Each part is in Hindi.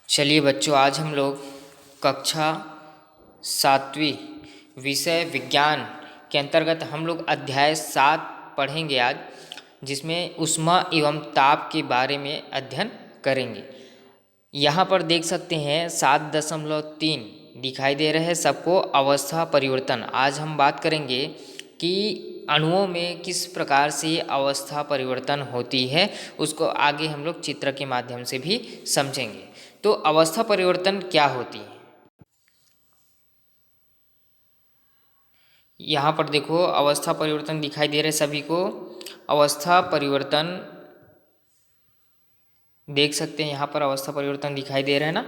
चलिए बच्चों, आज हम लोग कक्षा 7वीं विषय विज्ञान के अंतर्गत हम लोग अध्याय 7 पढ़ेंगे आज, जिसमें ऊष्मा एवं ताप के बारे में अध्ययन करेंगे। यहाँ पर देख सकते हैं 7.3 दिखाई दे रहे हैं सबको, अवस्था परिवर्तन। आज हम बात करेंगे कि अणुओं में किस प्रकार से अवस्था परिवर्तन होती है, उसको आगे हम लोग चित्र के माध्यम से भी समझेंगे। तो अवस्था परिवर्तन क्या होती है, यहाँ पर देखो अवस्था परिवर्तन दिखाई दे रहे सभी को। अवस्था परिवर्तन देख सकते हैं, यहाँ पर अवस्था परिवर्तन दिखाई दे रहा है ना।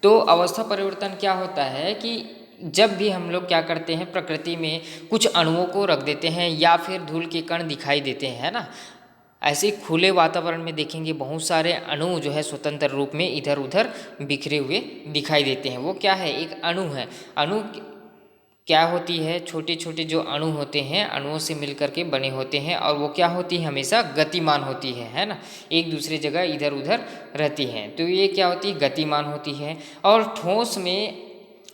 तो अवस्था परिवर्तन क्या होता है कि जब भी हम लोग क्या करते हैं, प्रकृति में कुछ अणुओं को रख देते हैं या फिर धूल के कण दिखाई देते हैं, है ना। ऐसे खुले वातावरण में देखेंगे बहुत सारे अणु जो है स्वतंत्र रूप में इधर उधर बिखरे हुए दिखाई देते हैं। वो क्या है, एक अणु है। अणु क्या होती है, छोटे छोटे जो अणु होते हैं अणुओं से मिलकर के बने होते हैं, और वो क्या होती है, हमेशा गतिमान होती है ना। एक दूसरे जगह इधर उधर रहती हैं, तो ये क्या होती है, गतिमान होती है। और ठोस में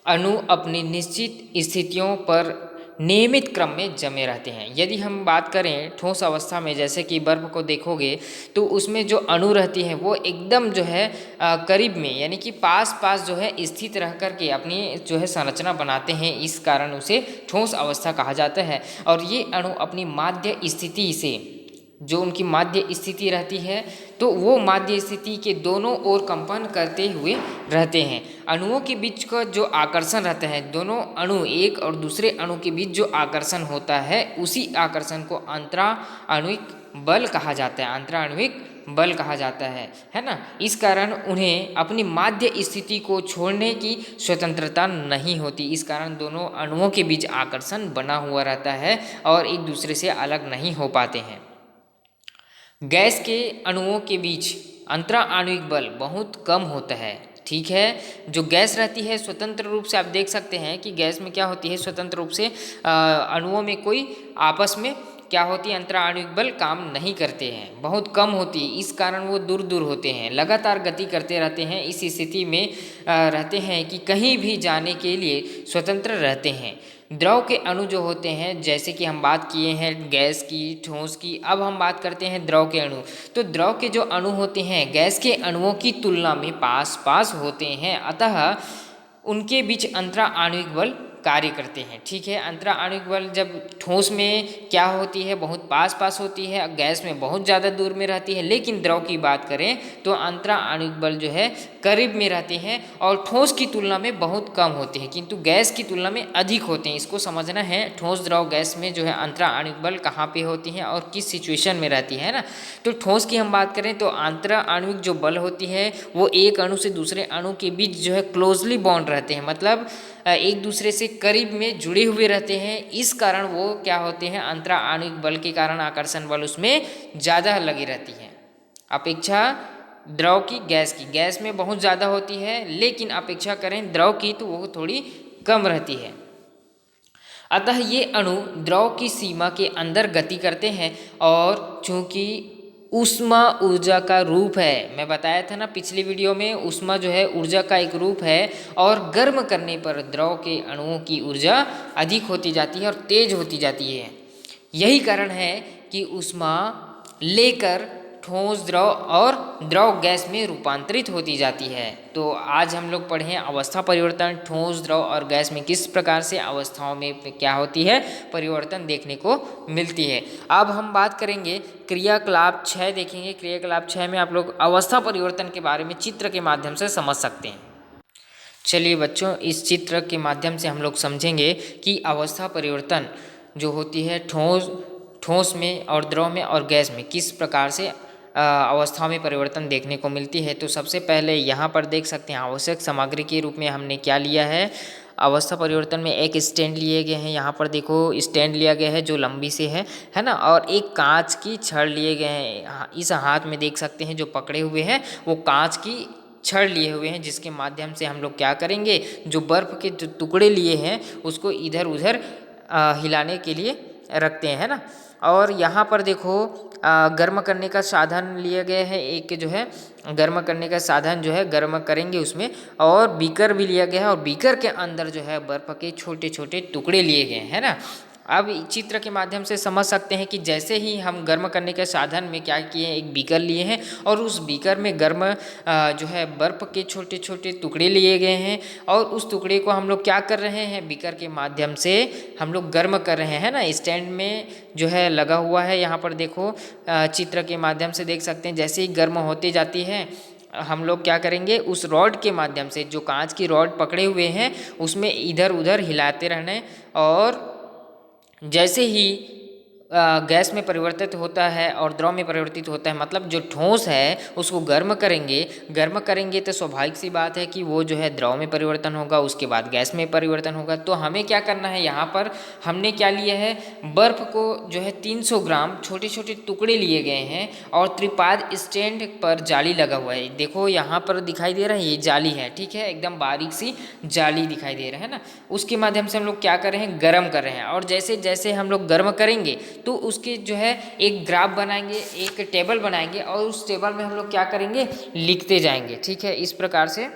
अणु अपनी निश्चित स्थितियों पर नियमित क्रम में जमे रहते हैं। यदि हम बात करें ठोस अवस्था में, जैसे कि बर्फ को देखोगे तो उसमें जो अणु रहती हैं वो एकदम जो है करीब में, यानी कि पास पास जो है स्थित रह कर के अपनी जो है संरचना बनाते हैं, इस कारण उसे ठोस अवस्था कहा जाता है। और ये अणु अपनी माध्य स्थिति से, जो उनकी माध्य स्थिति रहती है, तो वो माध्य स्थिति के दोनों ओर कंपन करते हुए रहते हैं। अणुओं के बीच का जो आकर्षण रहता है, दोनों अणु एक और दूसरे अणु के बीच जो आकर्षण होता है, उसी आकर्षण को अंतराण्विक बल कहा जाता है। अंतराण्विक बल कहा जाता है ना। इस कारण उन्हें अपनी माध्य स्थिति को छोड़ने की स्वतंत्रता नहीं होती। इस कारण दोनों अणुओं के बीच आकर्षण बना हुआ रहता है और एक दूसरे से अलग नहीं हो पाते हैं। गैस के अणुओं के बीच अंतराण्विक बल बहुत कम होता है, ठीक है। जो गैस रहती है स्वतंत्र रूप से, आप देख सकते हैं कि गैस में क्या होती है, स्वतंत्र रूप से अणुओं में कोई आपस में क्या होती है, अंतराण्विक बल काम नहीं करते हैं, बहुत कम होती है। इस कारण वो दूर दूर होते हैं, लगातार गति करते रहते हैं। इस स्थिति में रहते हैं कि कहीं भी जाने के लिए स्वतंत्र रहते हैं। द्रव के अणु जो होते हैं, जैसे कि हम बात किए हैं गैस की, ठोस की, अब हम बात करते हैं द्रव के अणु। तो द्रव के जो अणु होते हैं गैस के अणुओं की तुलना में पास पास होते हैं, अतः उनके बीच अंतराण्विक बल कार्य करते हैं, ठीक है। अंतराण्विक बल जब ठोस में क्या होती है, बहुत पास पास होती है, गैस में बहुत ज़्यादा दूर में रहती है। लेकिन द्रव की बात करें तो अंतराण्विक बल जो है करीब में रहते हैं और ठोस की तुलना में बहुत कम होते हैं, किंतु गैस की तुलना में अधिक होते हैं। इसको समझना है, ठोस द्रव गैस में जो है अंतराण्विक बल कहाँ पे होती हैं और किस सिचुएशन में रहती है ना। तो ठोस की हम बात करें तो अंतराण्विक जो बल होती है वो एक अणु से दूसरे अणु के बीच जो है क्लोजली बॉन्ड रहते हैं, मतलब एक दूसरे से करीब में जुड़े हुए रहते हैं। इस कारण वो क्या होते हैं, अंतराण्विक बल के कारण आकर्षण बल उसमें ज़्यादा लगी रहती है अपेक्षा द्रव की। गैस में बहुत ज़्यादा होती है, लेकिन अपेक्षा करें द्रव की तो वो थोड़ी कम रहती है। अतः ये अणु द्रव की सीमा के अंदर गति करते हैं, और चूंकि ऊष्मा ऊर्जा का रूप है, मैं बताया था ना पिछली वीडियो में, ऊष्मा जो है ऊर्जा का एक रूप है, और गर्म करने पर द्रव के अणुओं की ऊर्जा अधिक होती जाती है और तेज होती जाती है। यही कारण है कि ऊष्मा लेकर ठोस द्रव और द्रव गैस में रूपांतरित होती जाती है। तो आज हम लोग पढ़े हैं अवस्था परिवर्तन, ठोस द्रव और गैस में किस प्रकार से अवस्थाओं में क्या होती है, परिवर्तन देखने को मिलती है। अब हम बात करेंगे क्रियाकलाप 6 देखेंगे। क्रियाकलाप 6 में आप लोग अवस्था परिवर्तन के बारे में चित्र के माध्यम से समझ सकते हैं। चलिए बच्चों, इस चित्र के माध्यम से हम लोग समझेंगे कि अवस्था परिवर्तन जो होती है ठोस में और द्रव में और गैस में किस प्रकार से अवस्था में परिवर्तन देखने को मिलती है। तो सबसे पहले यहाँ पर देख सकते हैं आवश्यक सामग्री के रूप में हमने क्या लिया है, अवस्था परिवर्तन में एक स्टैंड लिए गए हैं। यहाँ पर देखो स्टैंड लिया गया है जो लंबी से है ना, और एक कांच की छड़ लिए गए हैं। इस हाथ में देख सकते हैं जो पकड़े हुए हैं वो कांच की छड़ लिए हुए हैं, जिसके माध्यम से हम लोग क्या करेंगे, जो बर्फ़ के जो टुकड़े लिए हैं उसको इधर उधर हिलाने के लिए रखते हैं, है ना। और यहाँ पर देखो गर्म करने का साधन लिया गया है, एक जो है गर्म करने का साधन जो है गर्म करेंगे उसमें, और बीकर भी लिया गया है, और बीकर के अंदर जो है बर्फ़ के छोटे छोटे टुकड़े लिए गए हैं, है ना। अब चित्र के माध्यम से समझ सकते हैं कि जैसे ही हम गर्म करने के साधन में क्या किए, एक बीकर लिए हैं और उस बीकर में गर्म जो है बर्फ़ के छोटे छोटे टुकड़े लिए गए हैं, और उस टुकड़े को हम लोग क्या कर रहे हैं, बीकर के माध्यम से हम लोग गर्म कर रहे हैं ना। स्टैंड में जो है लगा हुआ है, यहाँ पर देखो चित्र के माध्यम से देख सकते हैं, जैसे ही गर्म होती जाती है हम लोग क्या करेंगे, उस रॉड के माध्यम से, जो कांच की रॉड पकड़े हुए हैं उसमें इधर उधर हिलाते रहने, और जैसे ही गैस में परिवर्तित होता है और द्रव में परिवर्तित होता है, मतलब जो ठोस है उसको गर्म करेंगे तो स्वाभाविक सी बात है कि वो जो है द्रव में परिवर्तन होगा, उसके बाद गैस में परिवर्तन होगा। तो हमें क्या करना है, यहाँ पर हमने क्या लिया है, बर्फ़ को जो है 300 ग्राम छोटे छोटे टुकड़े लिए गए हैं, और त्रिपाद स्टैंड पर जाली लगा हुआ है। देखो यहाँ पर दिखाई दे रहा है, ये जाली है, ठीक है, एकदम बारीक सी जाली दिखाई दे रहा है ना। उसके माध्यम से हम लोग क्या कर रहे हैं, गर्म कर रहे हैं, और जैसे जैसे हम लोग गर्म करेंगे तो उसके जो है एक ग्राफ बनाएंगे, एक टेबल बनाएंगे, और उस टेबल में हम लोग क्या करेंगे, लिखते जाएंगे, ठीक है। इस प्रकार से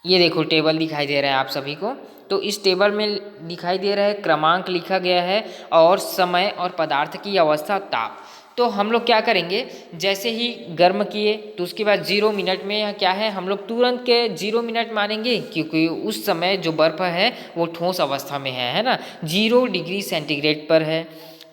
ये देखो टेबल दिखाई दे रहा है आप सभी को, तो इस टेबल में दिखाई दे रहा है क्रमांक लिखा गया है, और समय और पदार्थ की अवस्था, ताप। तो हम लोग क्या करेंगे, जैसे ही गर्म किए तो उसके बाद 0 मिनट में या क्या है, हम लोग तुरंत के 0 मिनट मानेंगे, क्योंकि उस समय जो बर्फ़ है वो ठोस अवस्था में है ना, 0 डिग्री सेंटीग्रेड पर है।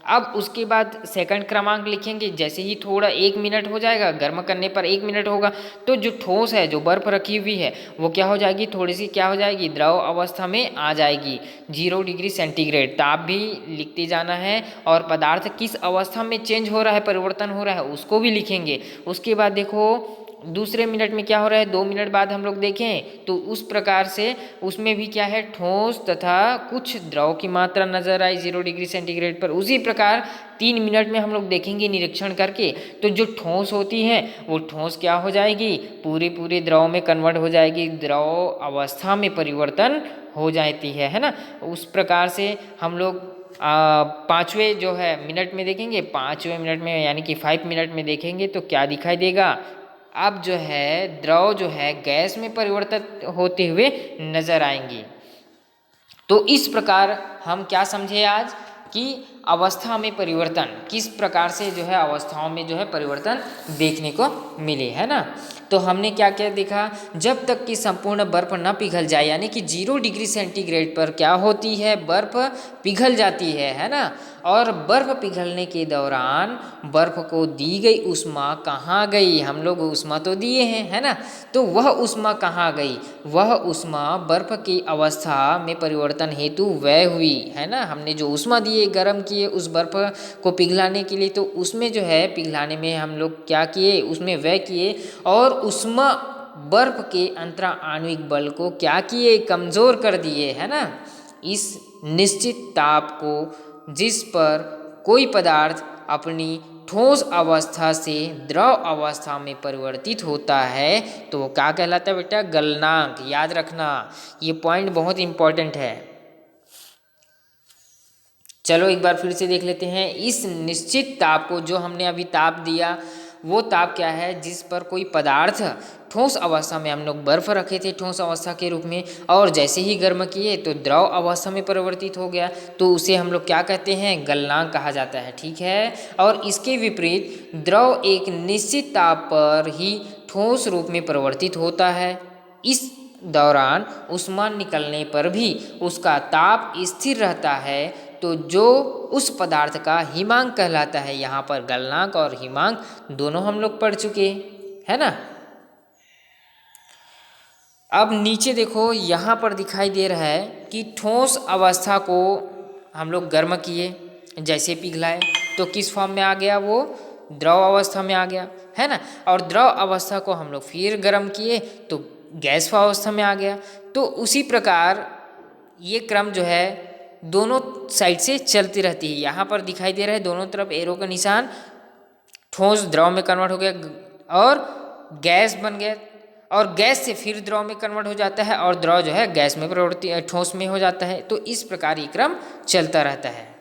अब उसके बाद सेकंड क्रमांक लिखेंगे, जैसे ही थोड़ा 1 मिनट हो जाएगा, गर्म करने पर 1 मिनट होगा, तो जो ठोस है, जो बर्फ़ रखी हुई है वो क्या हो जाएगी, थोड़ी सी क्या हो जाएगी, द्रव अवस्था में आ जाएगी। 0 डिग्री सेंटीग्रेड ताप भी लिखते जाना है, और पदार्थ किस अवस्था में चेंज हो रहा है, परिवर्तन हो रहा है, उसको भी लिखेंगे। उसके बाद देखो दूसरे मिनट में क्या हो रहा है, 2 मिनट बाद हम लोग देखें तो उस प्रकार से उसमें भी क्या है, ठोस तथा कुछ द्रव की मात्रा नजर आई 0 डिग्री सेंटीग्रेड पर। उसी प्रकार 3 मिनट में हम लोग देखेंगे निरीक्षण करके, तो जो ठोस होती है वो ठोस क्या हो जाएगी, पूरी पूरी द्रव में कन्वर्ट हो जाएगी, द्रव अवस्था में परिवर्तन हो जाती है ना। उस प्रकार से हम लोग पाँचवें जो है मिनट में देखेंगे, 5वें मिनट में यानी कि 5 मिनट में देखेंगे तो क्या दिखाई देगा, अब जो है द्रव जो है गैस में परिवर्तित होते हुए नजर आएंगी। तो इस प्रकार हम क्या समझे आज कि अवस्था में परिवर्तन किस प्रकार से जो है अवस्थाओं में जो है परिवर्तन देखने को मिले, है ना। तो हमने क्या क्या देखा, जब तक कि संपूर्ण बर्फ न पिघल जाए, यानी कि 0 डिग्री सेंटीग्रेड पर क्या होती है, बर्फ पिघल जाती है ना। और बर्फ पिघलने के दौरान बर्फ को दी गई ऊष्मा कहाँ गई, हम लोग ऊष्मा तो दिए हैं, है ना, तो वह ऊष्मा कहाँ गई, वह ऊष्मा बर्फ की अवस्था में परिवर्तन हेतु व्यय हुई, है ना। हमने जो ऊष्मा दिए, गर्म किए उस बर्फ को पिघलाने के लिए, तो उसमें जो है पिघलाने में हम लोग क्या किए, उसमें व्यय किए, और ऊष्मा बर्फ के अंतरा आणविक बल को क्या किए, कमजोर कर दिए, है ना। इस निश्चित ताप को जिस पर कोई पदार्थ अपनी ठोस अवस्था से द्रव अवस्था में परिवर्तित होता है तो वो क्या कहलाता है बेटा, गलनांक। याद रखना, ये पॉइंट बहुत इंपॉर्टेंट है। चलो एक बार फिर से देख लेते हैं। इस निश्चित ताप को, जो हमने अभी ताप दिया, वो ताप क्या है, जिस पर कोई पदार्थ ठोस अवस्था में, हम लोग बर्फ रखे थे ठोस अवस्था के रूप में, और जैसे ही गर्म किए तो द्रव अवस्था में परिवर्तित हो गया, तो उसे हम लोग क्या कहते हैं, गलनांक कहा जाता है, ठीक है। और इसके विपरीत द्रव एक निश्चित ताप पर ही ठोस रूप में परिवर्तित होता है। इस दौरान ऊष्मा निकलने पर भी उसका ताप स्थिर रहता है, तो जो उस पदार्थ का हिमांक कहलाता है। यहाँ पर गलनांक और हिमांक दोनों हम लोग पढ़ चुके, है ना। अब नीचे देखो, यहाँ पर दिखाई दे रहा है कि ठोस अवस्था को हम लोग गर्म किए, जैसे पिघलाए तो किस फॉर्म में आ गया, वो द्रव अवस्था में आ गया, है ना। और द्रव अवस्था को हम लोग फिर गर्म किए तो गैस अवस्था में आ गया। तो उसी प्रकार ये क्रम जो है दोनों साइड से चलती रहती है। यहाँ पर दिखाई दे रहा है दोनों तरफ एरो का निशान, ठोस द्रव में कन्वर्ट हो गया और गैस बन गया, और गैस से फिर द्रव में कन्वर्ट हो जाता है और द्रव जो है गैस में ठोस में हो जाता है। तो इस प्रकार ये क्रम चलता रहता है।